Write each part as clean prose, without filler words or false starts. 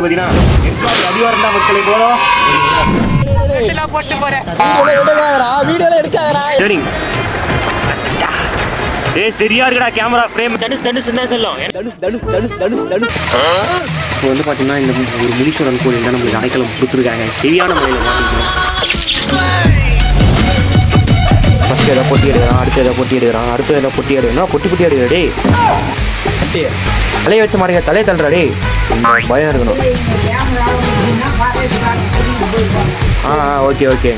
அடிவாரம் தான் மக்களை போறோம். போட்டு போறேன். சரியா இருக்குடா கேமரா ஃப்ரேம். தனுஷ் என்ன சொல்லும்? இப்போ வந்து பார்த்தீங்கன்னா இந்த ஒரு முனீஸ்வரன் கோயில் தான் நம்மளுக்கு அடைக்கலம் கொடுத்துருக்காங்க. சரியான முறையில் ஃபஸ்ட்டு எதாவது பொட்டி எடுக்கிறான், அடுத்து எதாவது பொட்டி எடுக்கிறான், அடுத்து எதாவது பொட்டி எடுக்கிறான், பொட்டி எடுக்கிறா டே. தலையை வச்ச மாட்டேங்க, தலையை தள்ளுறா டே. பயம் இருக்கணும். ஓகே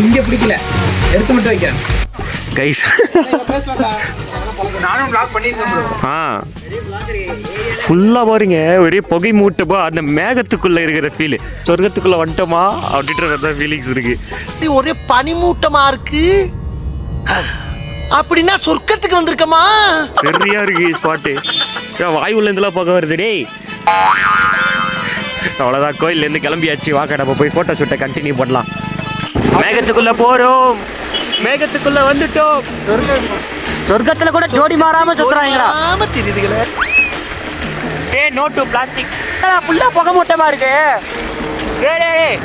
இங்கே பிடிக்கல, எடுத்து மட்டும் வைக்கிறேன் கைஸ். நானும் vlog பண்ணிருக்கேன். ஃபுல்லாக பாருங்க ஒரே புகை மூட்டப்போ அந்த மேகத்துக்குள்ள இருக்கிற ஃபீல். சொர்க்கத்துக்குள்ள வந்துட்டோமா அப்படின்ற ஃபீலிங்ஸ் இருக்கு. ஒரே பனிமூட்டமா இருக்கு. அப்படின்னா சொர்க்கத்துக்கு வந்திருக்கமா? சரியா இருக்கு ஸ்பாட்டு. வாய் உள்ள இருந்தெல்லாம் பார்க்க வருது டேய். அவ்வளோதான், கோயிலேருந்து கிளம்பியாச்சு. வாக்க நம்ம போய் ஃபோட்டோ ஷூட்டை கண்டினியூ பண்ணலாம். மேகத்துக்குள்ள போறோம், மேகத்துக்குள்ள வந்துட்டோம். சொர்க்கத்துல கூட ஜோடி மாறாம சுத்துறாங்கடா. தெரியுதுங்களே. Say no to plastic. ஃபுல்லா புகை மூட்டமா இருக்கு. டேய்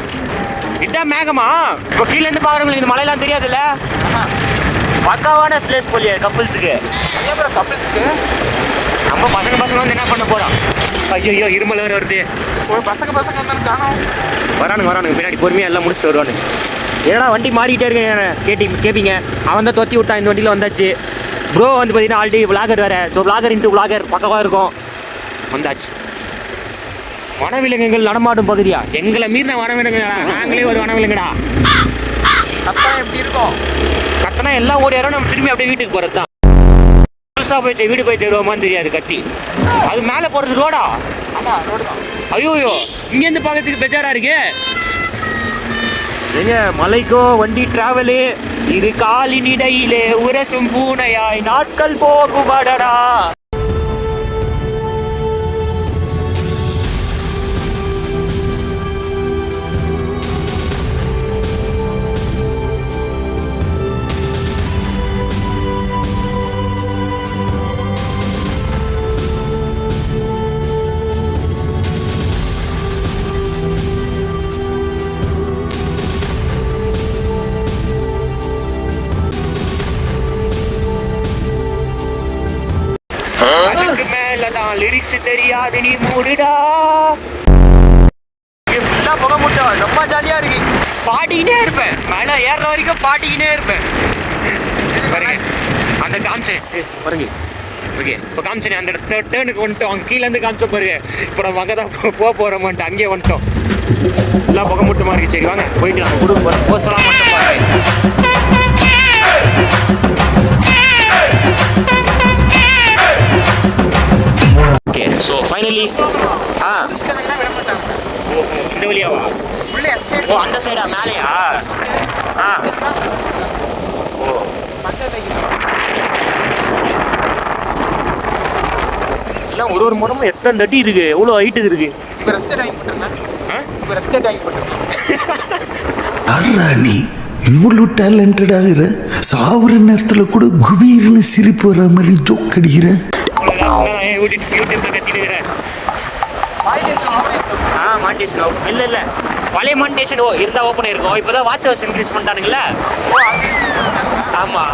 இதான் மேகமா? இப்போ கீழே இருந்து பாக்குறவங்களுக்கு இந்த மலையெல்லாம் தெரியாதுல்ல. பக்காவான பிளேஸ் போலியே கப்புள்ஸுக்கு. நம்ம பசங்க வந்து என்ன பண்ண போறோம்? ஐயோ இருமல் வேற வருது. பசங்க காணோம். வரானுங்க பின்னாடி பொறுமையாக எல்லாம் முடிச்சுட்டு வருவானுங்க. ஏன்னா வண்டி மாறிக்கிட்டே இருக்கேன் கேட்பீங்க. அவன் தான் தொத்தி விட்டான். இந்த வண்டியில் வந்தாச்சு. ப்ரோ வந்து பார்த்தீங்கன்னா ஆல்ரெடி விளாகர் வேறு. ஸோ விளாகர் பக்கமாக இருக்கும். வந்தாச்சு. வனவிலங்குகள் நடமாடும் பகுதியா? எங்களை மீறின வனவிலங்குடா. நாங்களே ஒரு வனவிலங்குடா. கத்தனா எப்படி இருக்கும்? கத்தனா எல்லாம் ஓடி வரோம். நம்ம திரும்பி அப்படியே வீட்டுக்கு போகிறது தான். வீடு போய் சேருவோமான்னு தெரியாது கத்தி. அது மேலே போகிறது ரோடா? ஆமாம், ரோடு தான். ஐயோ இங்கேருந்து பார்க்கறதுக்கு பெஜாரா இருக்கு. ஏங்க மலைக்கோ வண்டி டிராவலு இது காலின் இடையிலே உரசும் பூனையாய் நாட்கள் போகுமாடா. அதுக்கு மேலதான் லிரிக்ஸ் தெரியாது நீ மூடுடா. ஃபுல்லா புகை மூட்டை ரொம்ப ஜாலியா இருக்கு. பாடிக்கினே இருப்பேன். மேலே ஏறுற வரைக்கும் பாடிக்கினே இருப்பேன். பாருங்க அந்த காமிச்சேன் பாருங்க. ஓகே இப்போ காமிச்சேன் அந்த டேர்னுக்கு வந்துட்டோம். அங்கே கீழேருந்து காமிச்ச பாருங்க. இப்போ நம்ம அங்கே தான் போகிறோமான்ட்டு அங்கேயே வந்துட்டோம். எல்லாம் புகை மூட்டமாக இருக்கு. சரி வாங்க போயிட்டு நம்ம குடும்பம் போசலாம் மட்டும் பாருங்க. ஓகே ஸோ ஃபைனலி இந்த வழியாவா? ஓ அந்த சைடா மேலேயா? எல்லாம் ஒரு முறமும் எத்தனை தட்டி இருக்கு, எவ்வளோ ஹைட்டு இருக்கு. நீ இவ்வளவு டேலண்டட் ஆகிற, சாவுற நேரத்துல கூட குபீர்னு சிரிப்பு வர மாதிரி ஜோக் அடிக்கிற. இல்ல பழைய மானிட்டேஷன் இருந்தா ஓப்பன் ஆயிருக்கும். இப்போதான் வாட்ச் ஹவர்ஸ் இன்க்ரீஸ் பண்ணிட்டானுங்களா? ஆமா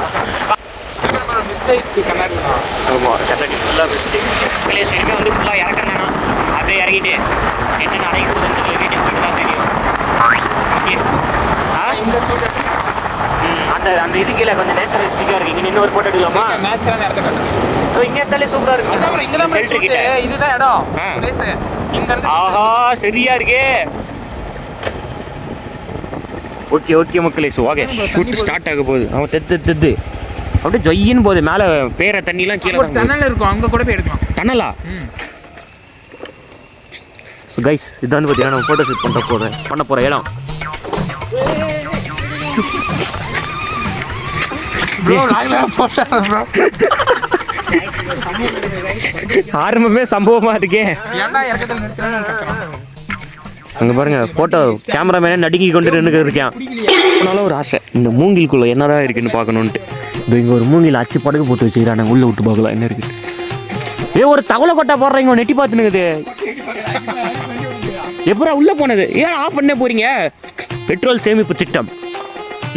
கண்ணாடி ஃபுல்லாக மிஸ்டேக். பிளேஸ் இனிமே வந்து ஃபுல்லாக இறக்கணும். அப்படியே இறங்கிட்டு என்னென்ன அடைக்க போகுதுன்னு வீட்டுக்கு போயிட்டு தான் தெரியும். இந்த சைடு அந்த அந்த இது கீழே கொஞ்சம் நேச்சுரலிஸ்டிக்காக இருக்கு. இங்கே இன்னொரு ஃபோட்டோ எடுக்கலாமா? நேச்சுரலான இடத்த காட்டுறேன். இங்கே இருந்தாலே சூப்பராக இருக்கு. ஷெல்டர் கிட்ட இதுதான் இடம். இங்க இருந்து ஆஹா சரியா இருக்கே. ஓகே மக்களே. ஸோ ஓகே ஷூட் ஸ்டார்ட் ஆக போகுது. அவன் தெத்து அப்படியே ஜொய்யின்னு போகுது. மேலே பேர தண்ணிலாம் கீழே டனல் இருக்கும். அங்கே கூட போய் எடுக்கலாம். டனலா? ஸோ கைஸ் இதான் வந்து பார்த்தீங்கன்னா நம்ம ஃபோட்டோ ஷூட் பண்ண போகிற இடம். ஆரம்பமே சம்பவமா இருக்கே. அங்கே பாருங்க ஃபோட்டோ கேமராமேனே நடுங்கி கொண்டு நின்று இருக்கேன். ஒரு ஆசை இந்த மூங்கிலுக்குள்ள என்னதான் இருக்குன்னு பார்க்கணுன்ட்டு. இப்போ இங்கே ஒரு மூங்கில் அச்சு படகு போட்டு வச்சுக்கிறாங்க. உள்ளே விட்டு பார்க்கலாம் என்ன இருக்குது. ஒரு தவளை கொட்டை போடுறீங்க நெட்டி பார்த்துனுக்குது. எப்படா உள்ள போனது? ஏன் ஆஃப் பண்ண போறீங்க? பெட்ரோல் சேமிப்பு திட்டம்.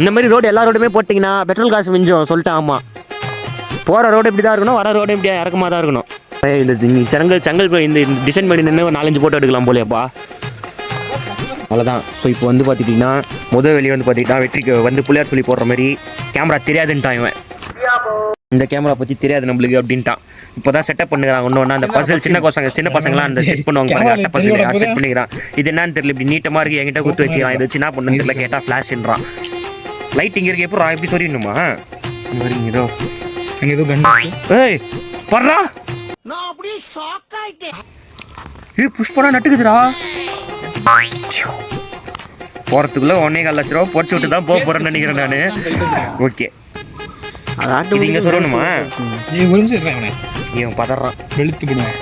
இந்த மாதிரி ரோடு எல்லா ரோடுமே போட்டிங்கன்னா பெட்ரோல் காசு மிஞ்சும். சொல்லிட்டேன். ஆமாம், போகிற ரோடு இப்படி தான் இருக்கணும், வர ரோடு இப்படி இறக்கமாக தான் இருக்கணும். இந்த செங்கல் இந்த டிசைன் பண்ணி நின்று ஒரு 4-5 போட்டோ எடுக்கலாம் போலையாப்பா. அவ்வளோதான். ஸோ இப்போ வந்து பார்த்துட்டிங்கன்னா வெளியே வந்து பார்த்துக்கிட்டா வெற்றிக்கு வந்து பிள்ளையார் சொல்லி போடுற மாதிரி கேமரா தெரியாதுன்ட்டான் இவன். இந்த கேமரா பற்றி தெரியாது நம்மளுக்கு அப்படின்ட்டான். இப்போ தான் செட்டப் பண்ணுறாங்க ஒன்று ஒன்றா. அந்த பசல் சின்ன பசங்களாம் அந்த செட் பண்ணுவாங்க பாருங்க, அட்டை பசங்க செட் பண்ணிக்கிறான். இது என்னன்னு தெரியல, இப்படி நீட்டமாக இருக்குது, என்கிட்ட கொடுத்து வச்சுக்கிறான். இதை வச்சு என்ன பண்ணுன்னு தெரியல. கேட்டால் ஃப்ளாஷ்ன்றான். லைட் இங்கே இருக்கு, எப்போ எப்படி சொல்லிடணுமா? இதோ அங்கே ஏதோ கண்டு. ஏய் பர்றா, நான் அப்படியே ஷாக் ஆயிட்டேன். புஷ்பனா நட்டுக்குதுடா. போகிறதுக்குள்ளே 1.25 லட்ச ரூபா போட்டு விட்டு தான் போகிறேன்னு நினைக்கிறேன் நான். ஓகே, இது இங்கே சொல்லணுமா? நீ முடிஞ்சிருக்கேன். இவன் பதறான், வெளுத்து போடுவேன்.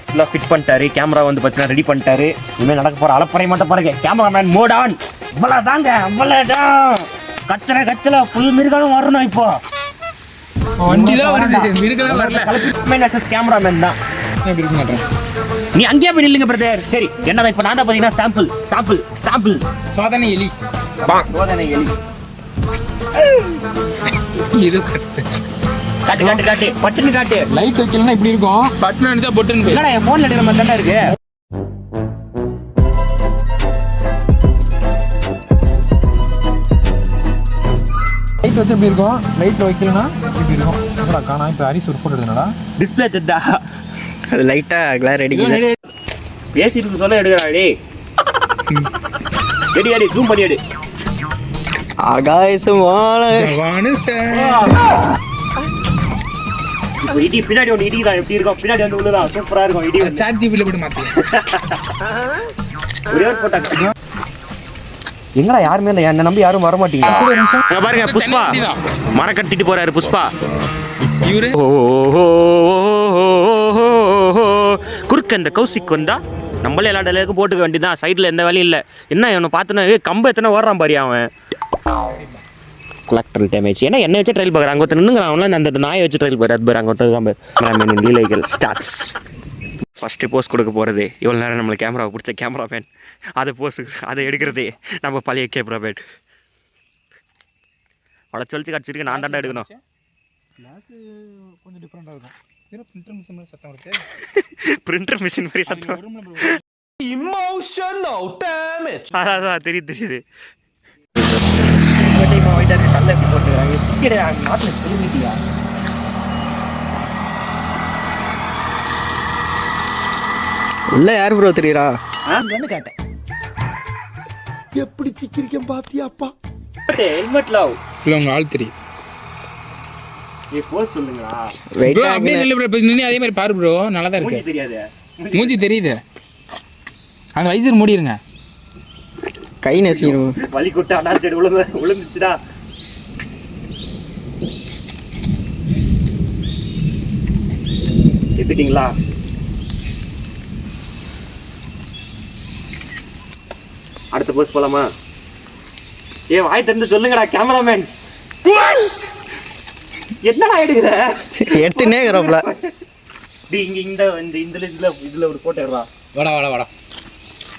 ஃபுல்லாக ஃபிட் பண்ணிட்டாரு. கேமரா வந்து பார்த்தீங்கன்னா ரெடி பண்ணிட்டாரு. இனிமேல் நடக்க போகிற அலப்பறை மட்டும் பாருங்க. Cameraman mode on. அவ்வளோதாங்க, அவ்வளோதான். கத்தல ஃபுல் மிருகம் வரணும். இப்போ வண்டி தான் வருது, மிருகம் வரல. கேமராமேன் தான். எப்படி இருக்க மாட்டேன். நீ அங்கேயே போய் நில்லுங்க பிரதர். சரி, என்னதான் இப்போ நான் தான் பார்த்தீங்கன்னா சாம்பிள் சோதனை எலி. சோதனை எலி. இது காட்டு பட்டுன்னு காட்டு. லைட் வைக்கலன்னா இப்படி இருக்கும். பட்டன் அடிச்சா பொட்டுன்னு போய். என்னடா என் ஃபோன்ல எடுக்கிற மாதிரி தானே இருக்கு. லைட் வச்சு எப்படி இருக்கும்? லைட்ல வைக்கலனா இப்படி இருக்கும். என்னடா காணா? இப்போ ஹரிஸ் ஒரு போட்டோ எடுத்தனடா. டிஸ்ப்ளே தெத்தா அது லைட்டா கிளார் அடிக்குது. பேசிட்டு சொல்ல எடுக்கறா. எடி ஜூம் பண்ணி எடு. ஆகாசம் இடி பின்னாடி ஒன்று இடிதான். எப்படி இருக்கும்? பின்னாடி வந்து உள்ளதான் சூப்பரா இருக்கும். இடி சாட் ஜிபில போட்டு மாத்தி. ஒரே ஒரு போட்டோ. எங்கடா யாருமே இல்லை, என்ன நம்பி யாரும் வர மாட்டீங்க. பாருங்க, புஷ்பா மரம் கட்டிட்டு போறாரு. புஷ்பா இவரு குறுக்க இந்த கௌசிக் வந்தா நம்மளே எல்லா டெலைக்கும் போட்டுக்க வேண்டியதான். சைடில் எந்த வேலையும் இல்லை. என்ன இவனை பார்த்தோன்னா கம்ப எத்தனை ஓடுறான் பாரு அவன். கொலக்டரல் டேமேஜ். ஏன்னா என்ன வச்சு ட்ரையல் பார்க்குறாங்க. ஒருத்தர் நின்றுங்கிறான். அவன்லாம் அந்த நாயை வச்சு ட்ரையல் பார்க்குறது பாரு. அங்கே ஒருத்தர் லீலைகள் ஸ்டார்ட்ஸ். ஃபஸ்ட்டு போஸ் கொடுக்க போகிறது இவ்வளோ நேரம் நம்மளுக்கு கேமராவை பிடிச்ச கேமராமேன். அதை எடுக்கிறதே நம்ம பழைய கேமராமேன். அவளை சொல்லிச்சு கடிச்சிருக்கு. நான் தாண்டா எடுக்கணும். கொஞ்சம் டிஃப்ரெண்டா இருக்கும். ஏன்னா பிரிண்டர் மிஷின் மாதிரி சத்தம் வருது. பிரிண்டர் மிஷின் மாதிரி சத்தம். Emotional damage. அதான் தெரியுது. நல்ல எப்படி போட்டுக்கிறாங்க. நாட்டில் திரும்பிட்டியா? உள்ள யார் ப்ரோ தெரியுறா? கேட்டேன். எப்படி சிக்கிரிக்கம் பாத்தியாப்பா? ஹெல்மெட் லவ் இல்ல உங்க ஆள் தெரியும். நீ போஸ் சொல்லுங்களா? ப்ரோ அப்படியே இல்ல ப்ரோ. நீ அதே மாதிரி பாரு ப்ரோ. நல்லா தான் இருக்கு. தெரியாது. மூஞ்சி தெரியுது. அந்த வைசர் மூடிருங்க. கை நசிரும். வலி கொட்ட அண்ணாச்செடி விழுந்துச்சுடா. எடுத்துட்டீங்களா? அடுத்த போஸ் போலாமா? வாய் திறந்து சொல்லுங்கடா கேமராமேன்ஸ். என்னடா எடுக்கிற? எடுத்துனே இருக்கறப்பல. இங்க இதுல ஒரு போட்டோ எடுறா. வாடா.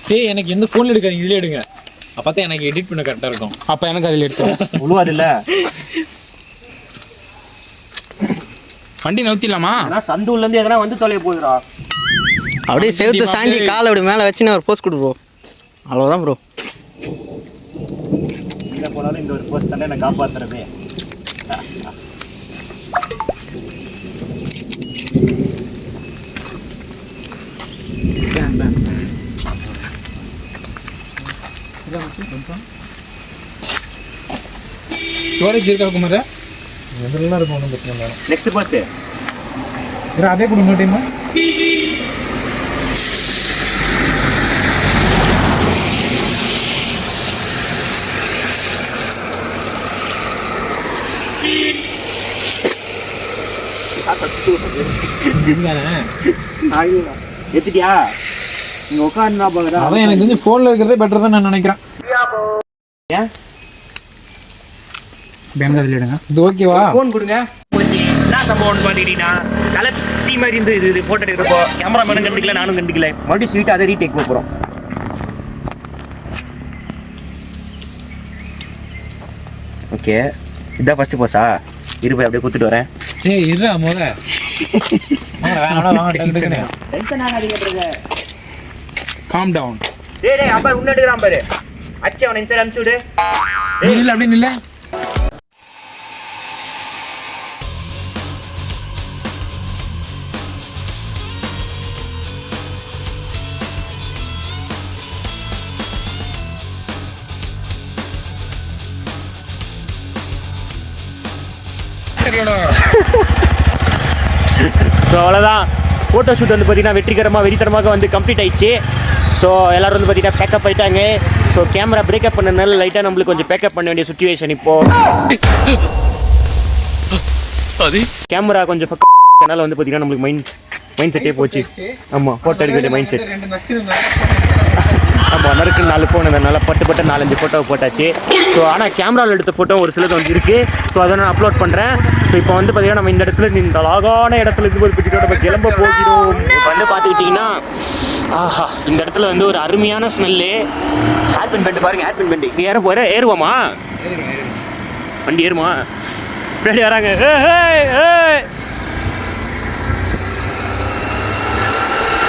டேய் எனக்கு எந்த ஃபோன்ல எடுக்காதீங்க, இதுல எடுங்க. அப்பதான் எனக்கு எடிட் பண்ண கரெக்டா இருக்கும். அப்ப எனக்கு அதுல எடுத்து உழுவாது இல்ல. வண்டி நவுத்திடலாமா? ஆனா சந்துல இருந்து எதனா வந்து தொலைய போகுதுடா. அப்படியே செவுத்த சாஞ்சி காலை அப்படி மேலே வச்சுன்னு ஒரு போஸ் கொடு ப்ரோ. அவ்வளோதான் ப்ரோ. இங்க போனாலும் இந்த ஒரு போஸ் தானே நான் காப்பாத்துறதே. ஸ்டோரேஜ் இருக்கா குமார? எதெல்லாம் இருக்கும் ஒன்றும் பிரச்சனை இல்லை. நெக்ஸ்ட் போஸ் அதே கொடுங்க டைம். எத்திட்டியா? நீங்க உட்காந்து அதான் எனக்கு தெரிஞ்சு ஃபோனில் இருக்கிறதே பெட்டர் தான் நான் நினைக்கிறேன். ஏன் பேங்க் அதில் எடுங்க. இது ஓகேவா? ஃபோன் கொடுங்க. என்ன சம்பவம்னு பார்த்துக்கிட்டீங்கன்னா தலை தீ மாதிரி இருந்து இது போட்டுட்டு இருப்போம். கேமராமேனும் கண்டுக்கல, நானும் கண்டுக்கல. மறுபடியும் ஸ்வீட்டாக அதை ரீடேக் போகிறோம். ஓகே, இதான் ஃபர்ஸ்ட் போஸா? இருப்பேன் அப்படியே கொடுத்துட்டு வரேன். ஏய் இருடா மொத காம் டவுன். டேய் அப்பா உன்ன எடுக்கறான் பாரு. அச்சே அவனை இன்ஸ்டா அனுப்பிச்சு விடு. இல்ல அப்படி இல்ல. ஸோ அவ்வளோதான், ஃபோட்டோ ஷூட் வந்து பார்த்தீங்கன்னா வெற்றிகரமாக வெறித்தனமாக வந்து கம்ப்ளீட் ஆயிடுச்சு. ஸோ எல்லோரும் வந்து பார்த்தீங்கன்னா பேக்கப் ஆகிட்டாங்க. ஸோ கேமரா பிரேக்கப் பண்ணனால லைட்டாக நம்மளுக்கு கொஞ்சம் பேக்கப் பண்ண வேண்டிய சுச்சுவேஷன் இப்போது. கேமரா கொஞ்சம் அதனால் வந்து பார்த்தீங்கன்னா நம்மளுக்கு மைண்ட் செட்டே போச்சு. ஆமாம், ஃபோட்டோ எடுக்க வேண்டிய மைண்ட் செட். ஆமாம், நறுக்கு 4 ஃபோன் அதனால பட்டு 4-5 ஃபோட்டோ போட்டாச்சு. ஸோ ஆனால் கேமராவில் எடுத்த ஃபோட்டோ ஒரு சிலது வந்து இருக்குது. ஸோ அதை நான் அப்லோட் பண்ணுறேன். ஸோ இப்போ வந்து பார்த்தீங்கன்னா நம்ம இந்த இடத்துல இந்த அழகான இடத்துல இருந்து ஒரு பிடிக்கிட்டோம் நம்ம கிளம்ப போகிறோம். இப்போ வந்து பார்த்துக்கிட்டிங்கன்னா ஆஹா, இந்த இடத்துல வந்து ஒரு அருமையான ஸ்மெல்லு. ஹேர்பின் பெண்டு பாருங்கள், ஹேர்பின் பெண்டு. இங்கே ஏறுவோமா? வண்டி ஏறுமா? பின்னாடி வராங்க.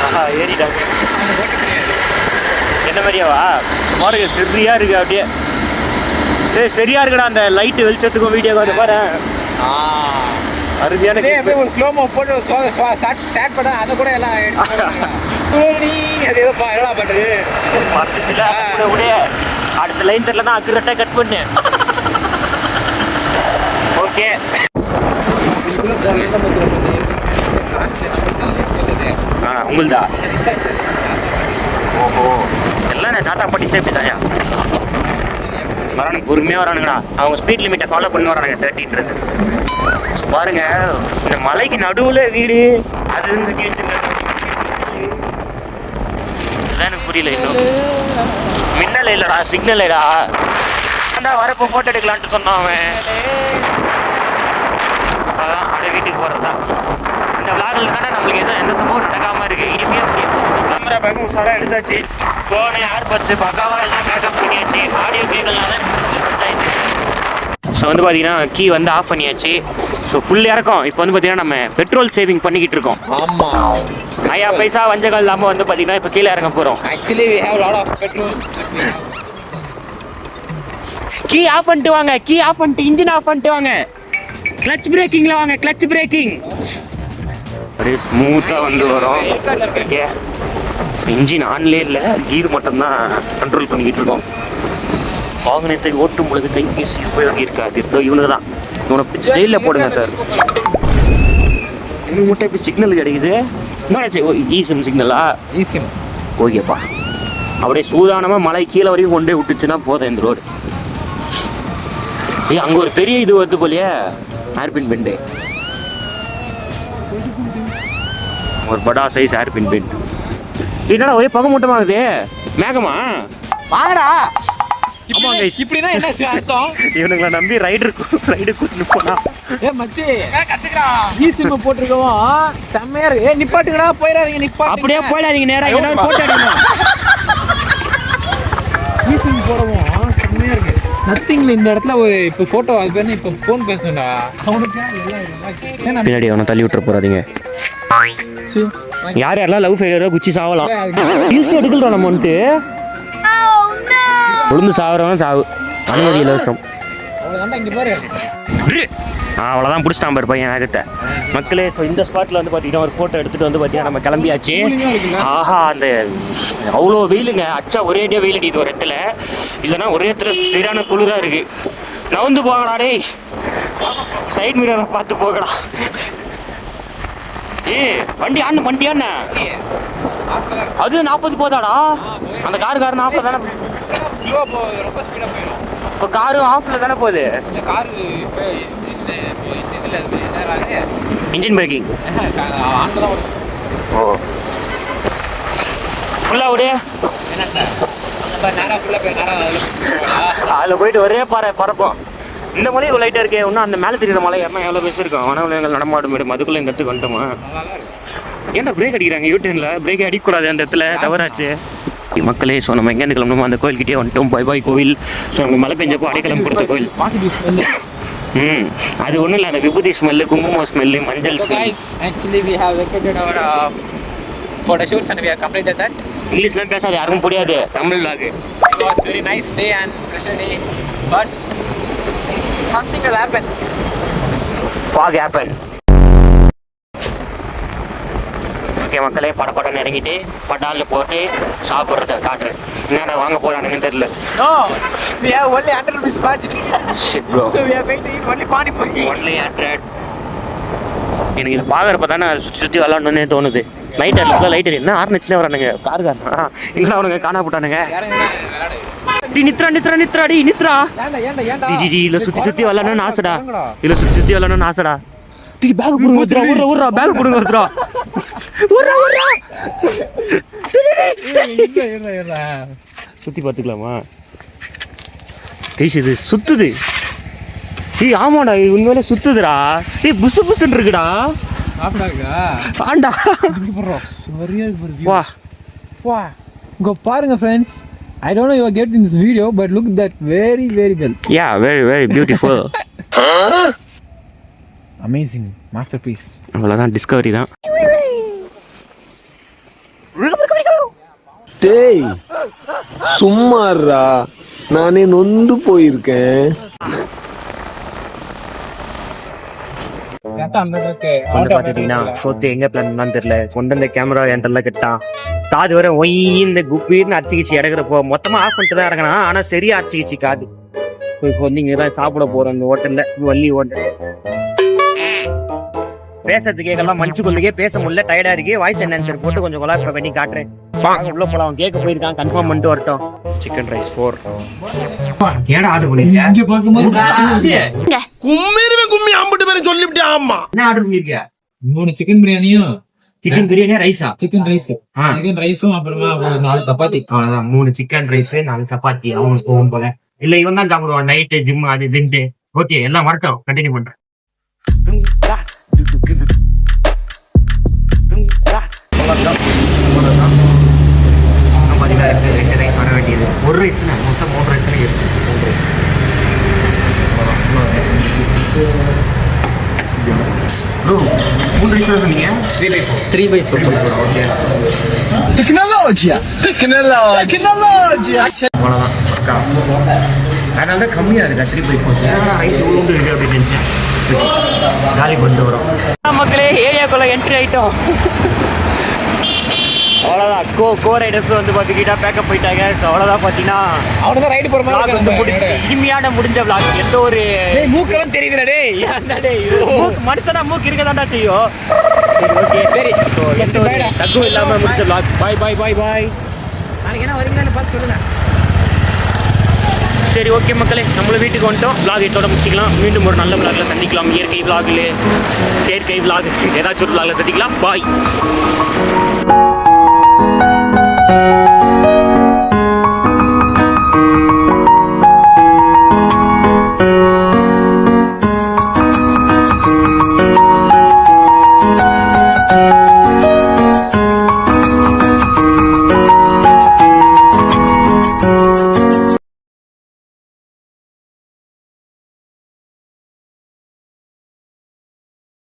ஆஹா, ஏறிட்டாங்க. என்ன மாதிரியாவா பாருங்க, சரியா இருக்கு அப்படியே. சரியா இருக்குடா அந்த லைட்டு வெளிச்சத்துக்கும் வீடியோக்கும். வந்து பாரு, அருமையான ஒரு ஸ்லோமோ போட்டு ஸ்டார்ட் பண்ண அதை கூட எல்லாம் அது ஏதோ என்னடா பண்ணுது பார்த்துச்சுல கூட. அடுத்த லைன் தெரியலன்னா அக்குரேட்டாக கட் பண்ணு. ஓகே, உங்களுதா? ஓஹோ, எல்லாம் நான் தாத்தா பாட்டி சேஃப்டி தாயா வரானுங்க, பொறுமையாக வரானுங்கண்ணா. அவங்க ஸ்பீட் லிமிட்டை ஃபாலோ பண்ணி வரானுங்க 30ன்றது. பாருங்க, இந்த மலைக்கு நடுவில் வீடு, அது இருந்து அதான் எனக்கு புரியல இன்னும். மின்னல் இல்லைடா, சிக்னல் இல்லைடா. அதான் வரப்போ ஃபோட்டோ எடுக்கலான்ட்டு சொன்னான் அவன். அதான் அப்படியே வீட்டுக்கு போகிறது தான். இந்த விளாகில் தானே நம்மளுக்கு எந்த சம்பவம் நடக்காமல் இருக்குது. இனிமையாக முடிய போகுது. கேமரா பேக்கும் உஷாராக எடுத்தாச்சு. ஃபோனு ஏர்பட்ஸு பக்காவாக எல்லாம் பேக்கப் பண்ணியாச்சு. ஆடியோ கேட்கலாம். ஸோ வந்து பார்த்தீங்கன்னா கீ வந்து ஆஃப் பண்ணியாச்சு. ஸோ ஃபுல் இறக்கம். இப்போ வந்து பார்த்தீங்கன்னா நம்ம பெட்ரோல் சேவிங் பண்ணிக்கிட்டு இருக்கோம். ஆமாம், நயா பைசா வஞ்சகம் இல்லாமல் வந்து பார்த்தீங்கன்னா இப்போ கீழே இறங்க போகிறோம். Actually we have lot of petrol. Key off பண்ணிட்டு வாங்க, கீ ஆஃப் பண்ணிட்டு இன்ஜின் ஆஃப் பண்ணிட்டு வாங்க. கிளச் பிரேக்கிங்கில் வாங்க, கிளச் பிரேக்கிங். அப்படியே ஸ்மூத்தாக வந்து வரும். ஓகே, இன்ஜின் ஆன்லேயே இல்லை, கீர் மட்டும்தான் கண்ட்ரோல் பண்ணிக்கிட்டு இருக்கோம். வாகனத்தை ஓட்டும் பொழுது கைபேசி உபயோகம் இருக்காது. இவனுக்கு தான், இவனை பிடிச்சி ஜெயிலில் போடுங்க சார். இன்னும் மட்டும் இப்போ சிக்னல் கிடைக்குது. என்ன ஈசிம் சிக்னலா? ஈஸியம். ஓகேப்பா, அப்படியே சூதானமாக மலை கீழே வரைக்கும் கொண்டே விட்டுச்சுன்னா போதும் இந்த ரோடு. அங்கே ஒரு பெரிய இது வருது போலியே, ஹேர்பின் பெண்டு. ஒரு படா சைஸ் ஹேர்பின் பெண்டு. என்னடா ஒரே பகம் மூட்டமாகுது, மேகமா? வாங்கடா. ஆமாங்க, இப்படின்னா என்ன அர்த்தம்? இவனுங்களை நம்பி ரைடு கூட்டிட்டு போனா. மச்சி கத்துக்கடா. ஈசிம் போட்டுருக்கோம், செம்மையா இருக்கு. நிப்பாட்டுங்கடா, போயிடாதீங்க. நிப்பாட்டு, அப்படியே போயிடாதீங்க, நேரா எல்லாரும் போட்டோ எடுங்க. ஈசிம் போடவும் செம்மையா இருக்கு. நத்திங்ல இந்த இடத்துல ஒரு இப்போ போட்டோ அது பேர் இப்போ ஃபோன் பேசணும்டா. அவனுக்கு பின்னாடி அவனை தள்ளி விட்டுற போறாதீங்க. யார் யாரெல்லாம் லவ் ஃபெயிலியரோ குச்சி சாவலாம். ஹில்ஸ் எடுக்கலாம் நம்ம வந்துட்டு. விழுந்து சாவறவன் சாவு, அனுமதி இலவசம். அவ்வளோதான், பிடிச்சிட்டான் பாரு பையன் ஆகத்தை மக்களே. ஸோ இந்த ஸ்பாட்டில் வந்து பார்த்தீங்கன்னா ஒரு ஃபோட்டோ எடுத்துகிட்டு வந்து பார்த்தீங்கன்னா நம்ம கிளம்பியாச்சு. ஆஹா, அந்த அவ்வளோ வெயிலுங்க, அச்சா ஒரே அடியாக வெயில் அடிக்குது ஒரு இடத்துல. இல்லைன்னா ஒரே இடத்துல சரியான குளிராக இருக்குது. நவுந்து போகடா டேய், சைட் மிரரை பார்த்து போகடா. வண்டி ஆன அது 40 போதாடா. அந்த காரு 40 தானே. இப்போ காரு ஆஃபில் தானே போகுது. இன்ஜின் பிரேக்கிங் ஓ ஃபுல்லாக விடு. அதில் போயிட்டு ஒரே பறப்போம். இந்த மலை இவ்வளோ லைட்டாக இருக்கே, இன்னும் அந்த மேலே தெரியுற மலை யாருன்னா எவ்வளோ பேச இருக்கும். வனவிலங்குகள் நடமாடும் மேடம், அதுக்குள்ளே இந்த இடத்துக்கு வந்துட்டோமா? ஏன்டா பிரேக் அடிக்கிறாங்க யூடியூனில்? பிரேக்கே அடிக்கக்கூடாது அந்த இடத்துல, தவறாச்சு மக்களே. ஸோ நம்ம எங்கே கிளம்பணுமோ அந்த கோயில்கிட்டே வந்துட்டோம். பாய் கோவில். ஸோ நம்ம மழை பெஞ்சப்போ அடைக்கலம் கொடுத்த கோயில். அது ஒன்றும் இல்லை, அந்த விபூதி ஸ்மெல்லு, குங்குமம் ஸ்மெல்லு, மஞ்சள் smell. Actually we have recorded our photo shoots and we have completed that. இங்கிலீஷ்லாம் பேசாது, யாருக்கும் புரியாது, Tamil log. It was very nice day and pleasure day, but something will happen. Fog happen. Okay மக்களே, படப்படன்னு இறங்கிட்டு பட்டாலில் போட்டு சாப்பிட்றத காட்டுறேன். என்னடா வாங்க போகிறானுங்கன்னு தெரியல. No, we have only 100 rupees budget. Shit bro. So we are going to eat only pani puri. Only 100. எனக்கு இது பார்க்குறப்ப தானே சுற்றி விளாடணுன்னே தோணுது. லைட்டர் என்ன ஆர்னச்சுனே வரானுங்க காருக்காரனா? எங்கடா அவனுங்க காணா போட்டானுங்க. டி நித்ராடி நித்ரா. இதில் சுற்றி விளாடணும்னு ஆசைடா. இதில் சுற்றி விளாடணும்னு ஆசைடா. டி பேக் போடுங்க ஒருத்தரா, ஊர்றா பேக் போடுங்க ஒருத்தரா. சுற்றி பார்த்துக்கலாமா? கைஸ் இது சுத்துது. ஏய் ஆமாடா, இது உண்மையிலே சுத்துதுடா. ஏய் புசு புசுன்னு இருக்குடா. ஆண்டா வா வா இங்க பாருங்க friends. I don't know you are getting this video, but look that very well. Yeah, very beautiful. Amazing masterpiece. அவ்வளோதான், டிஸ்கவரி தான். டேய் சும்மாறா, நானே நொந்து போயிருக்கேன். வந்து பார்த்துட்டீங்கன்னா சொத்து எங்கே பிளான் பண்ணான்னு தெரியல. கொண்டு வந்த கேமரா என் தள்ள கட்டான். காது வர ஒய் இந்த குப்பீர்னு அரைச்சிக்கிச்சு இடக்கிறப்போ மொத்தமாக ஆஃப் பண்ணிட்டு தான் இறங்கினா. ஆனால் சரியா அரைச்சிக்கிச்சு காது. இப்போ வந்து இங்கே தான் சாப்பிட போகிறோம் இந்த ஹோட்டலில், வள்ளி ஹோட்டல். பேசுறது கேட்கலாம், மஞ்சு கொண்டுக்கே பேச முடியல, டயர்டா இருக்கு. வாய்ஸ் என்ஹான்சர் போட்டு கொஞ்சம் கொலாப் பண்ணி காட்டுறேன். உள்ள போலாம், அவன் கேட்க போயிருக்கான், கன்ஃபார்ம் பண்ணிட்டு வரட்டும். Chicken rice 4. ஏடா ஆர்டர் பண்ணிருக்கீங்க? இங்க பாக்கும்போது கும்மி அம்பிட்டு பேரும் சொல்லிவிட்டேன். ஆமா, என்ன ஆர்டர் பண்ணிருக்கீங்க? 3 சிக்கன் பிரியாணியும் சிக்கன் பிரியாணியா ரைஸா? சிக்கன் ரைஸும் அப்புறமா 4 சப்பாத்தி. அவ்வளவுதான், 3 சிக்கன் ரைஸ் 4 சப்பாத்தி. அவங்களுக்கு போகும் போல. இல்ல இவன் தான் சாப்பிடுவான் நைட்டு, ஜிம் அது இதுன்ட்டு. ஓகே எல்லாம் வரட்டும், கண்டினியூ பண்றேன். ரெண்டு ரைஸ் வர வேண்டியது. ஒரு ரைஸ் மொத்தம் 3 ரைஸ் இருக்கு. 3 ரைஸ் சொன்னீங்க. 3/4. ஓகே டெக்னாலஜியா அவ்வளோதான் பக்கா. அதனால தான் கம்மியாக இருக்கு 3/4. ரைஸ் உண்டு இருக்கு அப்படின்னு நினச்சேன். காலி கொண்டு வரோம் மக்களே. ஏரியாக்குள்ள என்ட்ரி ஆகிட்டோம். அவ்வளோதான், கோ ரைடர்ஸ் வந்து பார்த்துக்கிட்டா பேக்கப் போயிட்டாங்க. ஸோ அவ்வளோதான் பார்த்தீங்கன்னா அவனதான் ரைடு போற மாதிரி வந்து முடிஞ்சு இனிமையான முடிஞ்ச vlog. எந்த ஒரு மூக்கெல்லாம் தெரியுதுடா டேய். ஏன்டா டேய் மனுஷனா மூக்கு இருக்கதாண்டா செய்யும். சரி ஸோ எந்த ஒரு தக்கும் இல்லாமல் முடிஞ்ச vlog. பாய். நாளைக்கு என்ன வரீங்கன்னு பார்த்து சொல்லுங்க. சரி ஓகே மக்களே, நம்மளும் வீட்டுக்கு வந்துட்டோம். vlog இதோட முடிச்சிக்கலாம். மீண்டும் ஒரு நல்ல vlogல சந்திக்கலாம். இயற்கை vlogல, செயற்கை vlog, ஏதாச்சும் ஒரு vlogல சந்திக்கலாம். பாய்.